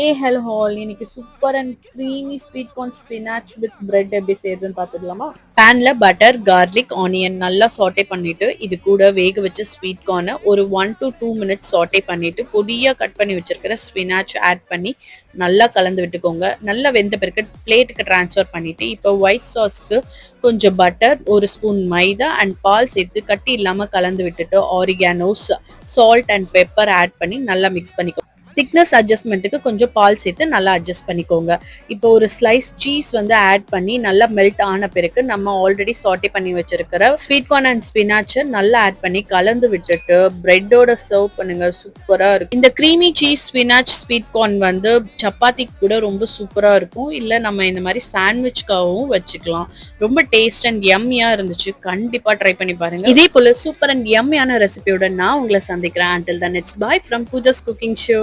Hello hall இன்னைக்கு super and creamy sweet corn spinach with bread எப்படி செய்யறதுன்னு பார்த்துக்கலாமா? பேன்ல butter, garlic, onion நல்லா சாட்டே பண்ணிட்டு இது கூட வேக வச்ச ஸ்வீட் கார்னை ஒரு 1 to 2 மினிட்ஸ் சாட்டே பண்ணிட்டு பொடியா கட் பண்ணி வச்சிருக்கிற ஸ்பினாச் ஆட் பண்ணி நல்லா கலந்து விட்டுக்கோங்க. நல்லா வெந்த பிறகு பிளேட்டுக்கு டிரான்ஸ்ஃபர் பண்ணிட்டு இப்போ ஒயிட் சாஸ்க்கு கொஞ்சம் பட்டர், ஒரு ஸ்பூன் மைதா அண்ட் பால் சேர்த்து கட்டி இல்லாம கலந்து விட்டுட்டு ஆரிகானோஸ், சால்ட் அண்ட் பெப்பர் ஆட் பண்ணி நல்லா மிக்ஸ் பண்ணிக்கோங்க. திக்னஸ் அட்ஜஸ்ட்மெண்ட்டுக்கு கொஞ்சம் பால் சேர்த்து நல்லா அட்ஜஸ்ட் பண்ணிக்கோங்க. இப்போ ஒரு ஸ்லைஸ் சீஸ் வந்து ஆட் பண்ணி நல்லா மெல்ட் ஆன பிறகு நம்ம ஆல்ரெடி சாட்டே பண்ணி வச்சிருக்கிற ஸ்வீட் கார்ன் அண்ட் ஸ்பினாச்சை நல்லா ஆட் பண்ணி கலந்து விட்டுட்டு பிரெட்டோட சர்வ் பண்ணுங்க. சூப்பரா இருக்கும். இந்த creamy cheese spinach sweet corn வந்து சப்பாத்திக்கு கூட ரொம்ப சூப்பரா இருக்கும். இல்ல நம்ம இந்த மாதிரி சாண்ட்விச்காகவும் வச்சுக்கலாம். ரொம்ப டேஸ்ட் அண்ட் யம்மியா இருந்துச்சு. கண்டிப்பா ட்ரை பண்ணி பாருங்க. இதே போல சூப்பர் அண்ட் யம்மியான ரெசிபியோட நான் உங்களை சந்திக்கிறேன். Until then, it's bye from Pooja's Cooking Show.